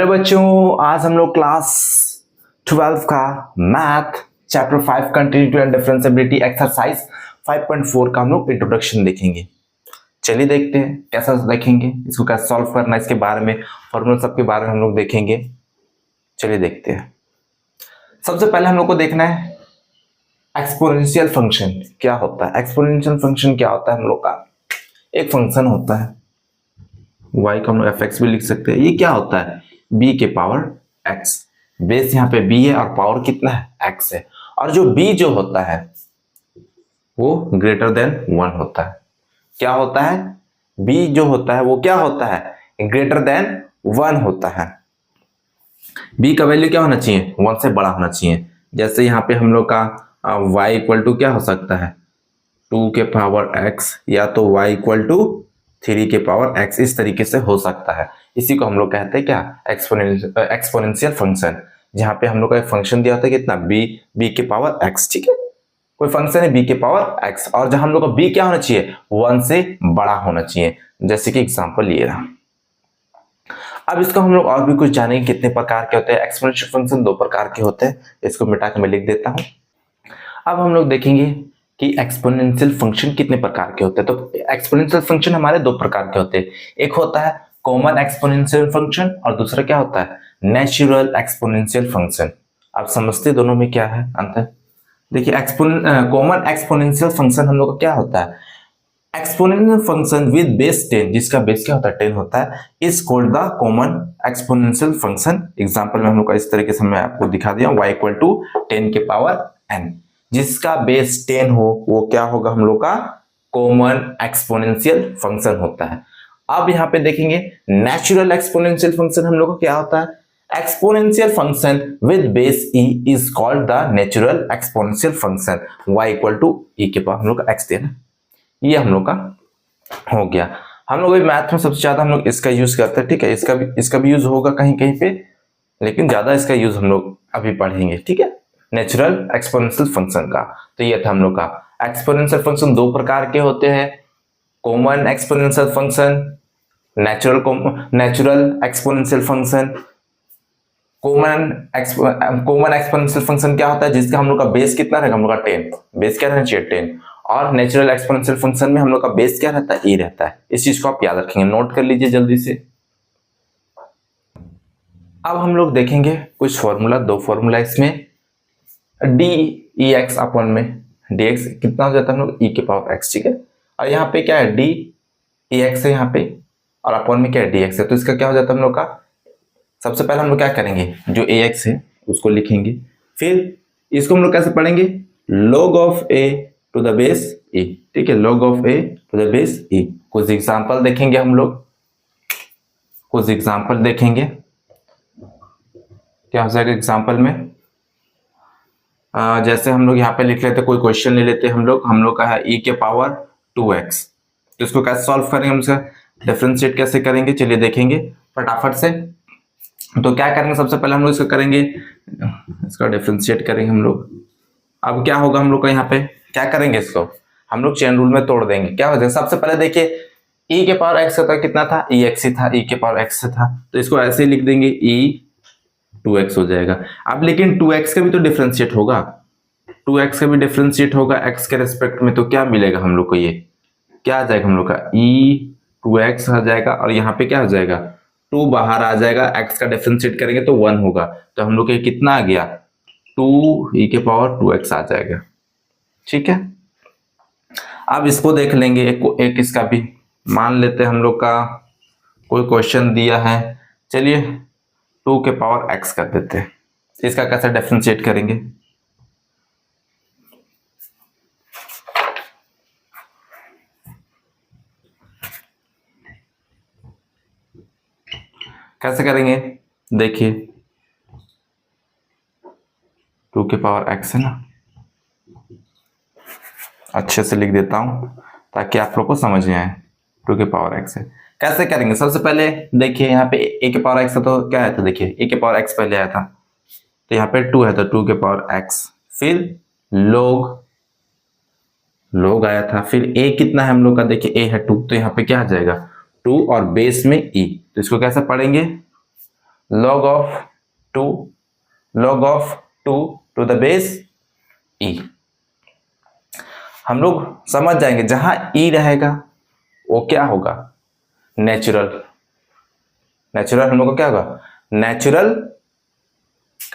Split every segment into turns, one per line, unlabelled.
Hello बच्चों, आज हम लोग क्लास 12 का math chapter 5 continuity and differentiability exercise 5.4 का हम लोग इंट्रोडक्शन देखेंगे। चलिए देखते हैं कैसा देखेंगे, इसको कैसे सॉल्व करना है, इसके बारे में फॉर्मूला सबके बारे में हम लोग देखेंगे। चलिए देखते हैं। सबसे पहले हम लोग को देखना है एक्सपोनेंशियल फंक्शन क्या होता है। एक्सपोनेंशियल फंक्शन क्या होता है, हम लोग का एक फंक्शन होता है y का हम लोग fx भी लिख सकते हैं। ये क्या होता है, b के पावर x, बेस यहाँ पे b है और पावर कितना है x है, और जो b जो होता है वो ग्रेटर देन 1 होता है। क्या होता है, b जो होता है वो क्या होता है, ग्रेटर देन 1 होता है। b का वैल्यू क्या होना चाहिए, 1 से बड़ा होना चाहिए। जैसे यहाँ पे हम लोग का y इक्वल टू क्या हो सकता है, 2 के पावर x, या तो y इक्वल टू 3 के पावर x, इस तरीके से हो सकता है। इसी को हम लोग कहते हैं क्या, एक्सपोनेंशियल फंक्शन, जहां पे हम लोग का एक फंक्शन दिया होता है कितना, b के पावर x। ठीक है, कोई फंक्शन है b के पावर x, और जहां हम लोग का b क्या होना चाहिए, 1 से बड़ा होना चाहिए। जैसे कि एग्जांपल ये रहा। अब इसको हम लोग और भी कुछ जानेंगे कितने प्रकार के होते हैं। एक्सपोनेंशियल फंक्शन 2 प्रकार के होते हैं, इसको मिटा के मैं लिख देता हूं। अब हम लोग देखेंगे कि एक्सपोनेंशियल फंक्शन कितने प्रकार के होते हैं। तो एक्सपोनेंशियल फंक्शन हमारे 2 प्रकार के होते हैं। एक होता है कॉमन एक्सपोनेंशियल फंक्शन और दूसरा क्या होता है, नेचुरल एक्सपोनेंशियल फंक्शन। आप समझते दोनों में क्या है अंतर। देखिए कॉमन एक्सपोनेंशियल फंक्शन हम लोग का क्या होता है, एक्सपोनेंशियल फंक्शन विद बेस 10, जिसका बेस क्या होता है 10 होता है, is called the common exponential function. Example में हम लोग का इस तरीके से मैं आपको दिखा दिया, y इक्वल टू 10 के पावर n, जिसका बेस 10 हो वो क्या होगा, हम लोग का कॉमन एक्सपोनेंशियल फंक्शन होता है। अब यहाँ पे देखेंगे नेचुरल एक्सपोनेंशियल फंक्शन हम लोग को क्या होता है, exponential function with base e is called the natural exponential function. y equal to e के पावर हम लोग का x देना, ये हम लोग का हो गया। हम लोग मैथ में सबसे ज्यादा हम लोग इसका यूज करते हैं। ठीक है, इसका भी यूज होगा कहीं कहीं पे, लेकिन ज्यादा इसका यूज हम लोग अभी पढ़ेंगे। ठीक है, नेचुरल एक्सपोनेंशियल फंक्शन का। तो ये था हम लोग का एक्सपोनेंशियल फंक्शन 2 प्रकार के होते हैं, common exponential function, natural exponential function. Common exponential function क्या होता है, जिसका हम लोग का बेस कितना रहेगा, हम लोग का 10, बेस क्या रहना चाहिए 10। और नेचुरल एक्सपोनेंशियल फंक्शन में हम लोग का बेस क्या रहता है, e रहता है। इस चीज को आप याद रखेंगे, नोट कर लीजिए जल्दी से। अब हम लोग देखेंगे कुछ फॉर्मूला, 2 फॉर्मूला इसमें। dx अपॉन में dx कितना हो जाता है हम लोग, e के पावर x। ठीक है, और यहाँ पे क्या है, dx है यहाँ पे, और अपॉन में क्या है dx है, तो इसका क्या हो जाता है हम लोग का, सबसे पहले हम लोग क्या करेंगे, जो ax है उसको लिखेंगे, फिर इसको हम लोग कैसे पढ़ेंगे, log of a to the base e। ठीक है, log of a to the base e। कुछ एग्जांपल देखेंगे हम लोग, कुछ एग्जांपल देखेंगे क्या हो जाएगा एग्जांपल में। जैसे हम लोग यहाँ पे लिख लेते, कोई क्वेश्चन ले लेते हम लोग का है e के पावर 2x। तो इसको कैसे सॉल्व करेंगे, हम इसका डिफरेंशिएट कैसे करेंगे, चलिए देखेंगे फटाफट से। तो क्या करेंगे, सबसे पहले हम लोग इसको करेंगे, इसका डिफरेंशिएट करेंगे हम लोग। अब क्या होगा हम लोग का, यहाँ पे क्या करेंगे, इसको हम लोग चेन रूल में तोड़ देंगे। क्या हो जाएगा, सबसे पहले देखिए e के पावर x था, कितना था, ex ही था, e के पावर x था, तो इसको ऐसे ही लिख देंगे, e 2x हो जाएगा। अब लेकिन 2x का भी तो डिफरेंशिएट होगा, 2x का भी डिफरेंशिएट होगा x के रेस्पेक्ट में, तो क्या मिलेगा हम लोग को, ये क्या आ जाएगा हम लोग का, e 2x आ जाएगा, और यहाँ पे क्या हो जाएगा, 2 बाहर आ जाएगा, x का डिफरेंशिएट करेंगे तो 1 होगा, तो हम लोग को कितना आ गया, 2 e के पावर 2x आ जाएगा। ठीक है, अब इसको देख लेंगे, एक इसका भी मान लेते हैं हम लोग का, कोई क्वेश्चन दिया है, चलिए 2 के पावर x कर देते हैं। इसका कैसे डिफरेंशिएट करेंगे, कैसे करेंगे, देखिए 2 के पावर x है ना, अच्छे से लिख देता हूं ताकि आप लोग को समझ में आए। 2 के पावर x है, कैसे करेंगे, सबसे पहले देखिए यहाँ पे a के पावर x है, तो क्या है, तो देखिए a के पावर x पहले आया था, तो यहाँ पे 2 है, तो 2 के पावर x, फिर log आया था, फिर a कितना है हम लोग का, देखिए a है 2, तो यहाँ पे क्या आ जाएगा 2 और बेस में e, तो इसको कैसे पढ़ेंगे, log of 2 log of 2 to the base e। हम लोग समझ जाएंगे जहां e रहेगा वो क्या होगा, नेचुरल हम लोग को क्या होगा, नेचुरल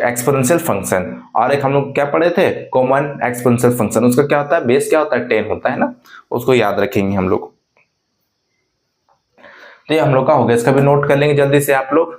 एक्सपोनेंशियल फंक्शन। और एक हम लोग क्या पढ़े थे, कॉमन एक्सपोनेंशियल फंक्शन, उसका क्या होता है, बेस क्या होता है, 10 होता है ना, उसको याद रखेंगे हम लोग। तो ये हम लोग का हो गया, इसका भी नोट कर लेंगे जल्दी से आप लोग।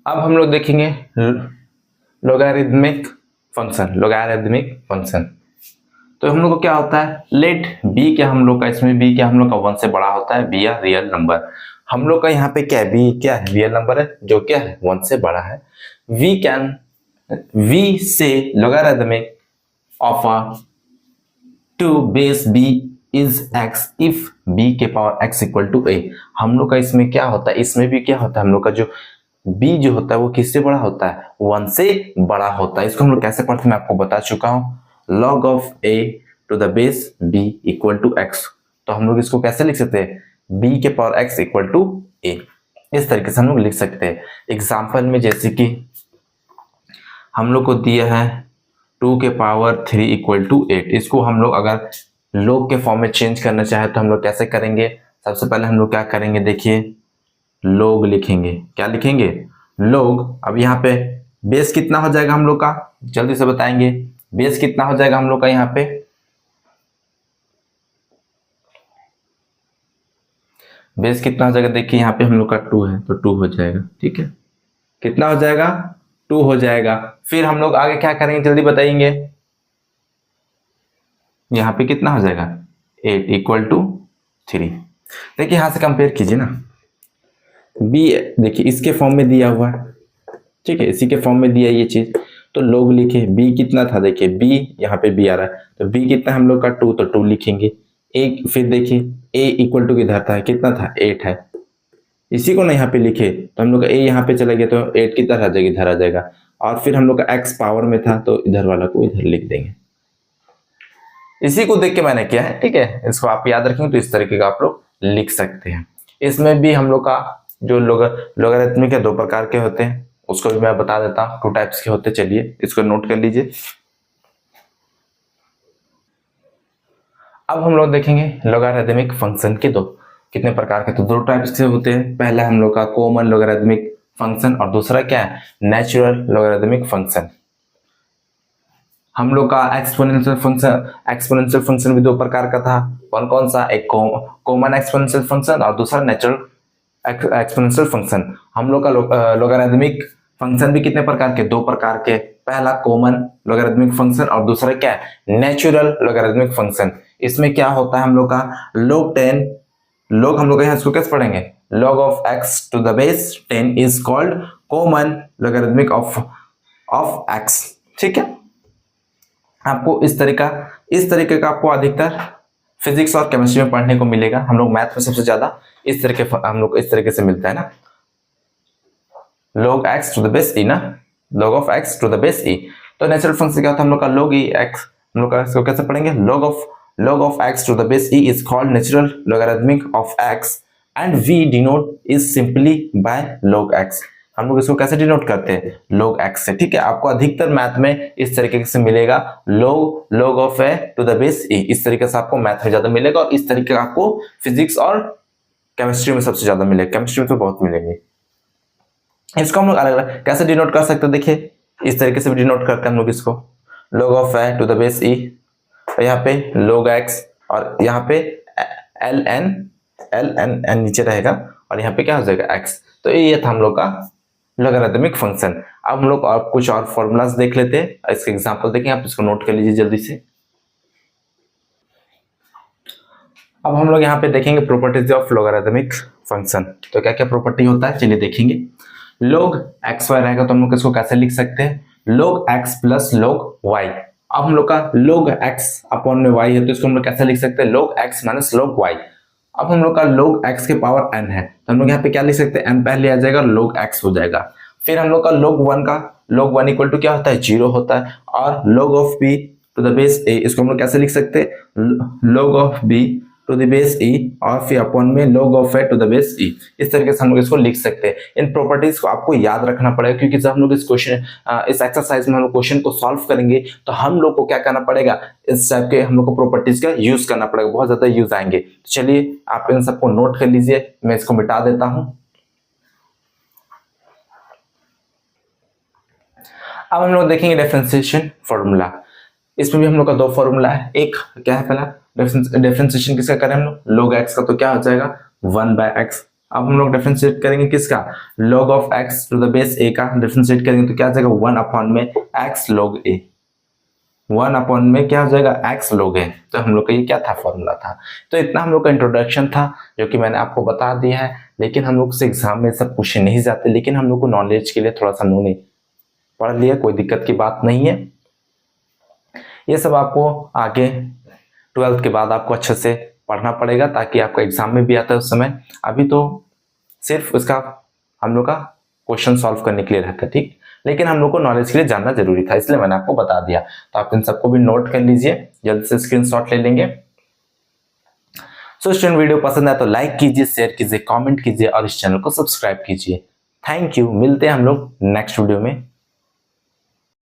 अब हम लोग देखेंगे लोगरिथमिक फंक्शन। तो हम लोग को क्या होता है, लेट बी क्या हम लोग का, इसमें बी क्या हम लोग का 1 से बड़ा होता है, बी या रियल नंबर। हम लोग का यहाँ पे क्या है, बी क्या है, रियल नंबर है जो क्या है 1 से बड़ा है। We say logarithmic of a 2 base b is x if b के power x equal to a। हम लोग का इसमें क्या होता है, इसमें भी क्या होता है, हम लोग का जो b जो होता है वो किससे बड़ा होता है, 1 से बड़ा होता है। इसको हम लोग कैसे पढ़ते हैं मैं आपको बता चुका हूं, log of a to the base b equal to x। तो हम लोग इसको कैसे लिख सकते हैं, b के power x equal to a, इस तरीके से हम लोग लिख सकते हैं। एग्जाम्पल में जैसे कि हम लोग को दिया है 2 के पावर 3 इक्वल टू 8, इसको हम लोग अगर log के फॉर्म में चेंज करना चाहे तो हम लोग कैसे करेंगे, सबसे पहले हम लोग क्या करेंगे, देखिए log लिखेंगे, क्या लिखेंगे, log। अब यहाँ पे बेस कितना हो जाएगा हम लोग का, जल्दी से बताएंगे, बेस कितना हो जाएगा हम लोग का, यहाँ पे बेस कितना हो जाएगा, देखिए यहाँ पे हम लोग का 2 है तो 2 हो जाएगा, ठीक है, कितना हो जाएगा, 2 हो जाएगा। फिर हम लोग आगे क्या करेंगे जल्दी बताएंगे, यहाँ पे कितना हो जाएगा, 8 इक्वल टू 3। देखिए यहां से कंपेयर कीजिए ना, b देखिए इसके फॉर्म में दिया हुआ है, ठीक है, इसी के फॉर्म में दिया ये चीज, तो लोग लिखे b कितना था, देखिए b यहाँ पे b आ रहा है तो b कितना हम लोग का 2, तो 2 लिखेंगे। एक फिर देखिए a इक्वल टू किधर था, कितना था, 8 है, इसी को ना यहाँ पे लिखे तो हम लोग का a यहाँ पे चला गया तो 8 किधर आ जाएगी, इधर आ जाएगा। और फिर हम लोग का x पावर में था तो इधर वाला को इधर लिख देंगे। इसी को देख के मैंने किया है, ठीक है, इसको आप याद रखेंगे तो इस तरीके का आप लोग लिख सकते हैं। इसमें भी हम लोग का जो लोगरिथमिक है 2 प्रकार के होते हैं, उसको भी मैं बता देता हूँ, 2 टाइप्स के होते हैं, चलिए इसको नोट कर लीजिए। अब हम लोग देखेंगे लोगरिथमिक फंक्शन के कितने प्रकार के, तो 2 टाइप्स के होते हैं। पहला हम लोग का कॉमन लोगरिथमिक फंक्शन और दूसरा क्या है, नेचुरल लोगरिथमिक फंक्शन। हम लोग का एक्सपोनेंशियल फंक्शन भी 2 प्रकार का था, कौन कौन सा, एक कॉमन एक्सपोनेंशियल फंक्शन और दूसरा नेचुरल एक्सपोनेंशियल फंक्शन। हम लोग का लोगरिथमिक फंक्शन भी कितने प्रकार के, 2 प्रकार के, पहला कॉमन लोगरिथमिक फंक्शन और दूसरा क्या है, नेचुरल लोगरिथमिक फंक्शन। इसमें क्या होता है हम लोग का log हम लोग यहाँ इसको कैसे पढ़ेंगे, log of x to the base 10 is called common logarithmic of x, ठीक है। आपको इस तरीके का आपको अधिकतर फिजिक्स और केमिस्ट्री में पढ़ने को मिलेगा। हम लोग मैथ में सबसे ज्यादा हम लोग इस तरीके से मिलता है ना, log x to the base e ना, log of x to the base e। तो नेचुरल फंक्शन क्या होता है हम लोग का, log e x, हम लोग का इसको कैसे पढ़ेंगे, log of x to the base e is called natural logarithmic of x and we denote is simply by log x। हम लोग इसको कैसे डिनोट करते हैं, log x से, ठीक है। आपको अधिकतर मैथ में इस तरीके से मिलेगा, log of a to the base e, इस तरीके से आपको मैथ में ज्यादा मिलेगा और इस तरीके का आपको फिजिक्स और केमिस्ट्री में सबसे ज्यादा मिलेगा, केमिस्ट्री में तो बहुत मिलेंगे। इसको हम लोग अलग अलग कैसे डिनोट कर सकते हैं, देखिए इस तरीके से भी डिनोट करते हैं हम लोग इसको, log of a to the base e, यहाँ पे log x और यहाँ पे ln नीचे रहेगा और यहाँ पे क्या हो जाएगा x। तो ये था हम लोग का लोगरिथमिक फंक्शन। अब हम लोग और कुछ और फॉर्मूलाज देख लेते हैं, इसके एग्जांपल देखें, आप इसको नोट कर लीजिए जल्दी से। अब हम लोग यहाँ पे देखेंगे प्रॉपर्टीज ऑफ लोगरिथमिक फंक्शन। तो क्या क्या प्रॉपर्टी होता है चलिए देखेंगे। log xy रहेगा तो हम लोग इसको कैसे लिख सकते हैं, log x plus log y। अब हम लोग का log x अपॉन में y है तो इसको हम लोग कैसे लिख सकते हैं, log x minus log y। अब हम लोग का log x के पावर n है तो हम लोग यहाँ पे क्या लिख सकते हैं, n पहले आ जाएगा, log x हो जाएगा। फिर हम लोग का log 1 इक्वल टू क्या होता है, 0 होता है। और log of b to the base a, इसको हम लोग कैसे लिख सकते हैं, log of b to the base e और फिर अपॉन में log of a to the base e. इस तरीके से हम लोग इसको लिख सकते हैं। इन प्रॉपर्टीज को आपको याद रखना पड़ेगा, क्योंकि जब हम लोग इस क्वेश्चन इस एक्सरसाइज में हम लोग क्वेश्चन को सॉल्व करेंगे तो हम लोग को क्या करना पड़ेगा, इस टाइप के हम लोग को प्रॉपर्टीज का यूज करना पड़ेगा, बहुत ज्यादा यूज आएंगे। तो चलिए आप इन सबको नोट कर लीजिए, मैं इसको मिटा देता हूं। अब हम लोग देखेंगे डिफरेंशिएशन फॉर्मूला। इसमें भी हम लोग का दो फॉर्मूला है। एक क्या है, पहला डिफरेंशिएशन किसका करें हम लोग, log x का, तो क्या हो जाएगा 1/x। अब हम लोग डिफरेंशिएट करेंगे किसका, log of x to the base a का डिफरेंशिएट करेंगे तो क्या हो जाएगा 1 अपॉन में x log a। 1 अपॉन में क्या हो जाएगा x log a। तो हम लोग का ये क्या था, फॉर्मूला था। तो इतना हम लोग का इंट्रोडक्शन था जो कि मैंने आपको बता दिया है। लेकिन हम लोग से एग्जाम में सब पूछे नहीं जाते, लेकिन हम लोग को नॉलेज के लिए थोड़ा सा उन्होंने पढ़ लिया, कोई दिक्कत की बात नहीं है। ये सब आपको आगे 12th के बाद आपको अच्छे से पढ़ना पड़ेगा, ताकि आपका एग्जाम में भी आता है उस समय। अभी तो सिर्फ उसका हम लोग का क्वेश्चन सॉल्व करने के लिए रहता है, ठीक। लेकिन हम लोग को नॉलेज के लिए जानना जरूरी था, इसलिए मैंने आपको बता दिया। तो आप इन सबको भी नोट कर लीजिए, जल्द से स्क्रीनशॉट ले लेंगे। सो स्टूडेंट, वीडियो पसंद आए तो लाइक कीजिए, शेयर कीजिए, कमेंट कीजिए और इस चैनल को सब्सक्राइब कीजिए। Thank you. मिलते हैं हम लोग नेक्स्ट वीडियो में।